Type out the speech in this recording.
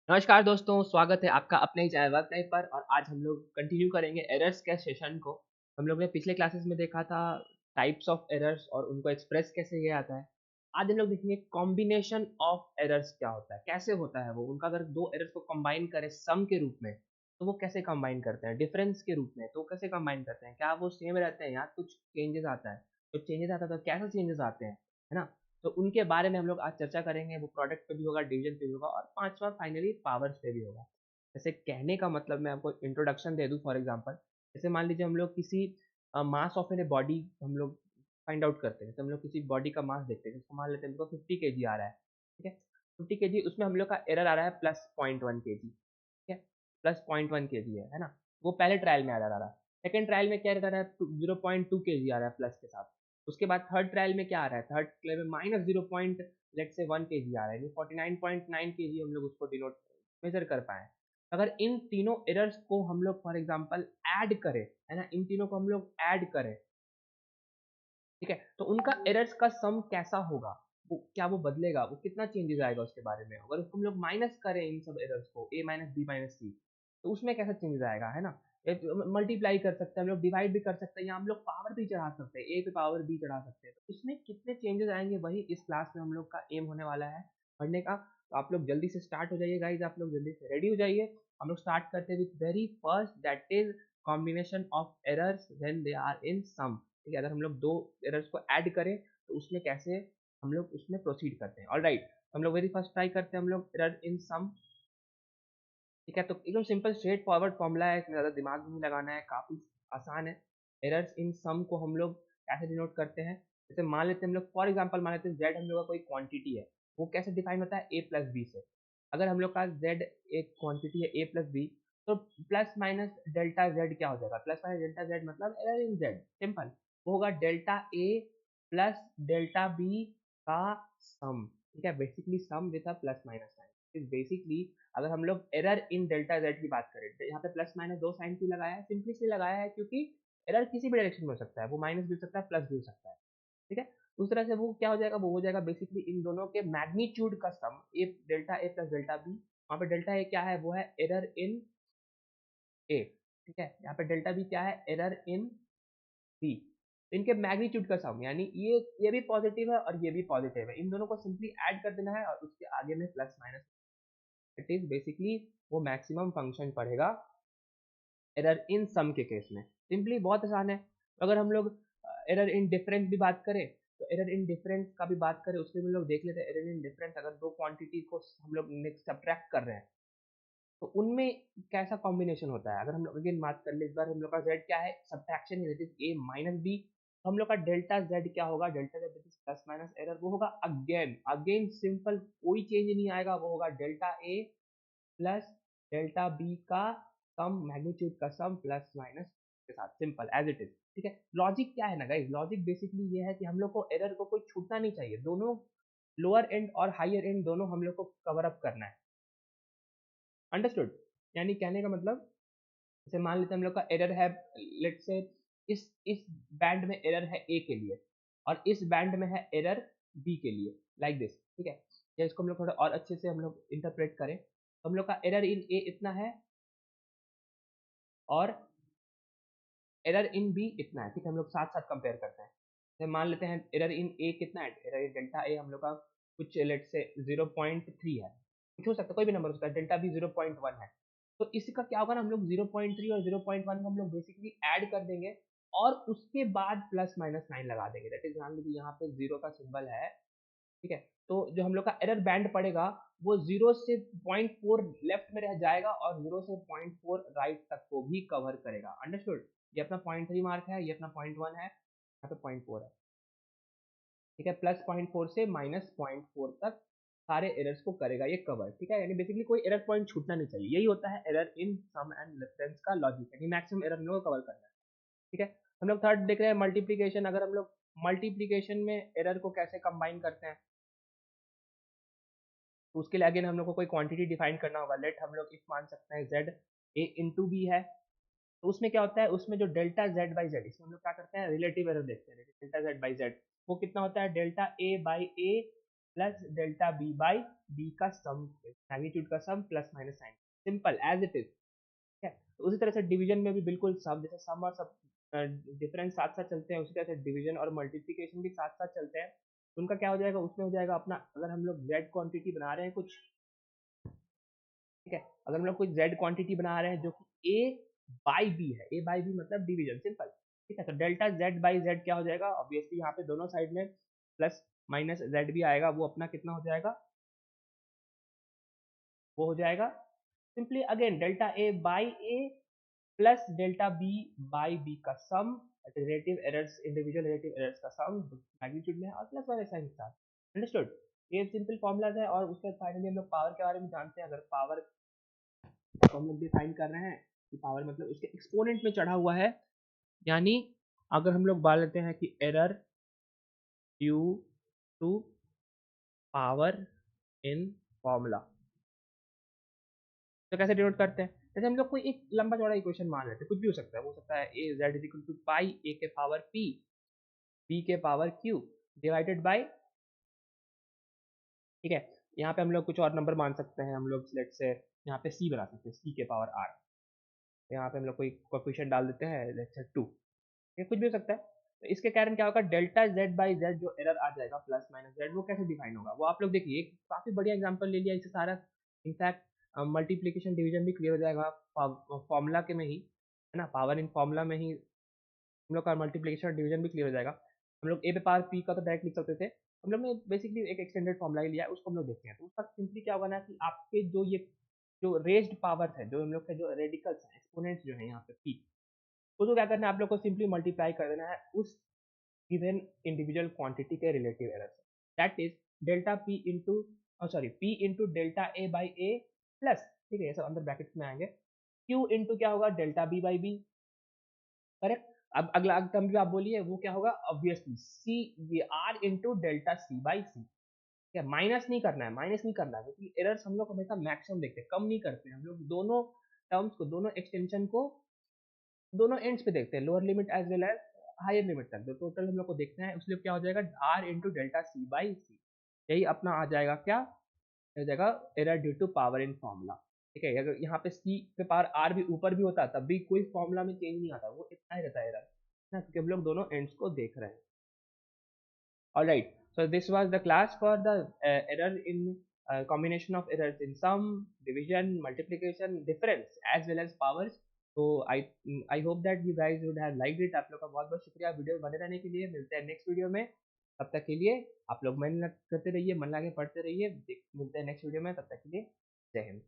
नमस्कार दोस्तों, स्वागत है आपका अपने ही चैनल वर्क लाइफ पर। और आज हम लोग कंटिन्यू करेंगे एरर्स के सेशन को। हम लोग ने पिछले क्लासेस में देखा था टाइप्स ऑफ एरर्स और उनको एक्सप्रेस कैसे किया जाता है। आज हम लोग देखेंगे कॉम्बिनेशन ऑफ एरर्स क्या होता है, कैसे होता है वो। उनका अगर दो एरर्स को कंबाइन करें सम के रूप में तो वो कैसे कंबाइन करते हैं, डिफरेंस के रूप में तो वो कैसे कंबाइन करते हैं, क्या वो सेम रहते हैं या कुछ चेंजेस आता है। तो चेंजेस आता है तो कैसे चेंजेस आते हैं, है ना। तो उनके बारे में हम लोग आज चर्चा करेंगे। वो प्रोडक्ट पे भी होगा, डिवीजन पे भी होगा और पांचवा फाइनली पावर्स पे भी होगा। जैसे कहने का मतलब मैं आपको इंट्रोडक्शन दे दूं। फॉर एग्जांपल जैसे मान लीजिए हम लोग किसी mass of an a body हम लोग फाइंड आउट करते हैं। तो हम लोग किसी बॉडी का मास देखते हैं, जिसको मान लेते हैं हमको 50 kg आ रहा है, ठीक है। 50 kg, उसमें हम लोग का एरर आ रहा है +0.1 kg, ठीक है। +0.1 kg है ना। वो पहले ट्रायल में एरर आ रहा है। सेकेंड ट्रायल में क्या एरर आ रहा है, 0.2 kg आ रहा है प्लस के साथ। उसके बाद थर्ड ट्रायल में क्या आ रहा है, थर्ड ट्रायल में -0.1 kg आ रहा है। 49.9 kg हम लोग उसको डिनोट मेजर कर पाए। अगर इन तीनों एरर्स को हम लोग फॉर एग्जांपल ऐड करें, है ना, इन तीनों को हम लोग ऐड करें, ठीक है, तो उनका एरर्स का सम कैसा होगा, वो क्या वो बदलेगा, वो कितना चेंजेस आएगा उसके बारे में। अगर उसको हम लोग माइनस करें इन सब एरर्स को, a माइनस बी माइनस सी, तो उसमें कैसा चेंजेस आएगा, है ना। मल्टीप्लाई कर सकते हैं हम लोग, डिवाइड भी कर सकते हैं, या हम लोग पावर भी चढ़ा सकते हैं, a पे पावर b चढ़ा सकते हैं। तो इसमें कितने चेंजेस आएंगे वही इस क्लास में हम लोग का एम होने वाला है पढ़ने का। तो आप लोग जल्दी से स्टार्ट हो जाइए गाइज, आप लोग जल्दी से रेडी हो जाइए। हम लोग स्टार्ट करते हैं with very first, that is combination of errors when they are in sum. ठीक है, अगर हम लोग दो एरर्स को ऐड करें तो उसमें कैसे हम लोग उसमें प्रोसीड करते हैं। ऑलराइट, हम लोग वेरी फर्स्ट ट्राई करते हैं हम लोग एरर इन सम। ठीक है, तो एकदम सिंपल स्ट्रेट फॉरवर्ड फॉर्मूला है, इसमें ज़्यादा दिमाग नहीं लगाना है, काफ़ी आसान है। एरर्स इन सम को हम लोग कैसे डिनोट करते हैं, जैसे मान लेते हैं हम लोग, फॉर एग्जांपल मान लेते हैं जेड हम लोग का कोई क्वांटिटी है। वो कैसे डिफाइन होता है, ए प्लस बी से। अगर हम लोग का जेड एक क्वांटिटी है ए प्लस बी, तो प्लस माइनस डेल्टा जेड क्या हो जाएगा, प्लस माइनस डेल्टा जेड मतलब एरर इन जेड, सिंपल। वो होगा delta A plus delta B का सम। ठीक है, basically sum with a plus minus sign. Basically अगर हम लोग एरर इन डेल्टा जेड की बात करें, तो यहाँ पे प्लस माइनस दो साइन क्यों लगाया है, सिंपली इसलिए लगाया है क्योंकि एरर किसी भी डायरेक्शन में हो सकता है, वो माइनस भी हो सकता है, प्लस भी हो सकता है। ठीक है, उस तरह से वो क्या हो जाएगा, वो हो जाएगा बेसिकली इन दोनों के मैग्नीट्यूड का सम, ए delta A plus delta B. वहाँ पे डेल्टा ए क्या है, वो है एरर इन ए, ठीक है। यहाँ पे डेल्टा बी क्या है, एरर इन बी। इनके मैग्नीट्यूड का सम, यानी ये भी पॉजिटिव है और ये भी पॉजिटिव है, इन दोनों को सिंपली ऐड कर देना है और उसके आगे में plus minus. It is basically वो मैक्सिमम फंक्शन पढ़ेगा एरर इन सम के केस में। सिंपली बहुत आसान है। अगर हम लोग एरर इन डिफरेंस भी बात करें, तो एरर इन डिफरेंस का भी बात करें, उसमें भी लोग देख लेते हैं एरर इन डिफरेंस। अगर दो क्वांटिटी को हम लोग नेक्स्ट सब्ट्रैक्ट कर रहे हैं तो उनमें कैसा कॉम्बिनेशन होता है। अगर हम लोग अगेन बात कर ले, इस बार हम लोग का जेड क्या है, सब्ट्रैक्शन है, ए माइनस बी। हम लोग का डेल्टा जेड क्या होगा, delta Z plus minus error, वो होगा अगेन अगेन सिंपल, कोई चेंज नहीं आएगा, वो होगा delta A plus delta B का सम, मैग्नीट्यूड का सम प्लस माइनस के साथ, सिंपल एज इट इज। ठीक है, लॉजिक क्या है ना गाइस, लॉजिक बेसिकली ये है कि हम लोग को एरर को कोई छूटना नहीं चाहिए, दोनों लोअर एंड और हायर एंड दोनों हम लोग को कवर अप करना है। अंडरस्टूड, यानी कहने का मतलब, जैसे मान लेते हैं हम लोग का एरर है, लेट्स से इस बैंड में एरर है ए के लिए और इस बैंड में है एरर बी के लिए, लाइक दिस। ठीक है, या इसको हम लोग थोड़ा और अच्छे से हम लोग इंटरप्रेट करें, तो हम लोग का एरर इन ए इतना है और एरर इन बी इतना है। ठीक है, हम लोग साथ साथ कंपेयर करते हैं। तो मान लेते हैं एरर इन ए कितना है, एरर इन डेल्टा ए हम लोग का कुछ लेट से 0.3 है, कुछ हो सकता है, कोई भी नंबर हो सकता है, डेल्टा बी 0.1 है। तो इसका क्या होगा ना, हम लोग 0.3 और 0.1 को हम लोग बेसिकली ऐड कर देंगे और उसके बाद प्लस माइनस नाइन लगा देंगे। दैट इज, ध्यान दीजिए यहाँ पे जीरो का सिंबल है, ठीक है। तो जो हम लोग का एरर बैंड पड़ेगा वो 0 से 0.4 लेफ्ट में रह जाएगा और 0 से 0.4 राइट तक को भी कवर करेगा। अंडरस्टूड, ये अपना 0.3 मार्क है, ये अपना 0.1 है, यहाँ पे 0.4 है। ठीक है, प्लस 0.4 से माइनस 0.4 तक सारे एरर्स को करेगा ये कवर। ठीक है, यानी बेसिकली कोई एरर पॉइंट छूटना नहीं चाहिए, यही होता है error in sum and difference का लॉजिक, यानी मैक्सिमम एरर लोग कवर करना है। ठीक है, हम लोग थर्ड देख रहे हैं मल्टीप्लीकेशन। अगर हम लोग मल्टीप्लीकेशन में एरर को कैसे कंबाइन करते हैं, तो उसके लिए अगेन हम लोग को कोई क्वांटिटी डिफाइन करना होगा। लेट हम लोग इफ मान सकते हैं जेड ए इंटू बी है, तो उसमें क्या होता है, उसमें जो डेल्टा जेड बाई जेड, इसमें हम लोग क्या करते हैं, रिलेटिव एरर देखते हैं। डेल्टा जेड बाई जेड वो कितना होता है, delta A by A plus delta B by B का सम, मैग्नीट्यूड का sum plus minus sign, simple as it is. ठीक है, तो उसी तरह से डिवीजन में भी बिल्कुल सम, जैसे सम और सब डिफरेंस साथ साथ चलते हैं, उसी तरह से डिवीजन और मल्टीप्लिकेशन भी साथ साथ चलते हैं। तो उनका क्या हो जाएगा, उसमें हो जाएगा अपना, अगर हम लोग जेड क्वांटिटी बना रहे हैं कुछ, ठीक है, अगर हम लोग कोई जेड क्वांटिटी बना रहे हैं जो कि ए बाई बी है, ए बाई बी मतलब डिवीजन, सिंपल। ठीक है, तो डेल्टा जेड बाई जेड क्या हो जाएगा, ऑब्वियसली यहाँ पे दोनों साइड में प्लस माइनस जेड भी आएगा, वो अपना कितना हो जाएगा, वो हो जाएगा simply again delta A by A plus delta B by B का sum, relative errors, individual relative errors का सम मैग्नीट्यूड में, और प्लस माइनस साइन के साथ। अंडरस्टूड, ये सिंपल फॉर्मूलाज है। और उसके बाद फाइनली हम लोग पावर के बारे में जानते हैं। अगर पावर को हम लोग डिफाइन कर रहे हैं कि पावर मतलब उसके एक्सपोनेंट में चढ़ा हुआ है, यानी अगर हम लोग बात लेते हैं कि error due to power in formula, तो कैसे डिनोट करते हैं, जैसे हम लोग कोई एक लंबा चौड़ा इक्वेशन मान लेते हैं, कुछ भी हो सकता है, वो सकता है ए जेड इज इक्वल टू पाई ए के पावर पी बी के पावर क्यू डिवाइडेड बाय, ठीक है, यहाँ पे हम लोग कुछ और नंबर मान सकते हैं, हम लोग लेट से यहाँ पे सी बना सकते हैं, सी के पावर आर, यहाँ पे हम लोग कोई कोएफिशिएंट डाल देते हैं, लेट से 2, ये कुछ भी हो सकता है। तो इसके कारण क्या होगा, डेल्टा जेड बाई जेड जो एरर आ जाएगा प्लस माइनस जेड, वो कैसे डिफाइन होगा, वो आप लोग देखिए, एक काफी बढ़िया एग्जांपल ले लिया इससे सारा, इनफैक्ट मल्टीप्लिकेशन डिवीजन भी क्लियर हो जाएगा फॉर्मूला के में ही, है ना, पावर इन फॉर्मूला में ही हम लोग का मल्टीप्लिकेशन डिवीजन भी क्लियर हो जाएगा। हम लोग ए पे पावर पी का तो डायरेक्ट लिख सकते थे, हम लोग ने बेसिकली एक एक्सटेंडेड फॉर्मूला ही लिया है, उसको हम लोग देखते हैं। तो उसका सिंपली क्या होगा ना कि आपके जो ये जो रेज्ड पावर है, जो हम लोग के जो रेडिकल्स हैं, एक्सपोनेंट्स जो है यहाँ पे पी, उसको क्या करना है, आप लोग को सिंपली मल्टीप्लाई कर देना है उस गिवन इंडिविजुअल क्वांटिटी के रिलेटिव एरर से, that is delta P into, sorry P into delta A by A plus, ठीक है, ये सब अंदर ब्रैकेट्स में आएंगे, क्यू इंटू क्या होगा, delta B by B, correct. अब अगला टर्म भी आप बोलिए, वो क्या होगा, ऑब्वियसली सी, ये R into delta C by C, ठीक है, माइनस नहीं करना है, माइनस नहीं करना है, क्योंकि एरर्स हम लोग हमेशा मैक्सिमम देखते हैं, कम नहीं करते हैं हम लोग, दोनों टर्म्स को, दोनों एक्सटेंशन को दोनों एंड्स पे देखते हैं, lower limit as well as higher limit तक, जो टोटल हम लोग को देखते हैं, उसलिए क्या हो जाएगा, R into delta C by C, यही अपना आ जाएगा क्या, हो जाएगा error due to power in formula. ठीक है, अगर यहाँ पे सी पे पावर आर भी ऊपर भी होता तब भी कोई फॉर्मूला में चेंज नहीं आता, वो इतना ही रहता है एरर ना, क्योंकि हम लोग दोनों एंड्स को देख रहे हैं। Alright, so this was the class for the error in combination of errors in sum, division, multiplication, difference as well as powers. So I hope that you guys would have liked it. आप लोग का बहुत बहुत शुक्रिया video बने रहने के लिए। मिलते हैं नेक्स्ट वीडियो में, तब तक के लिए आप लोग मेहनत करते रहिए, मन लगा के पढ़ते रहिए। मिलते हैं नेक्स्ट वीडियो में, तब तक के लिए जय हिंद।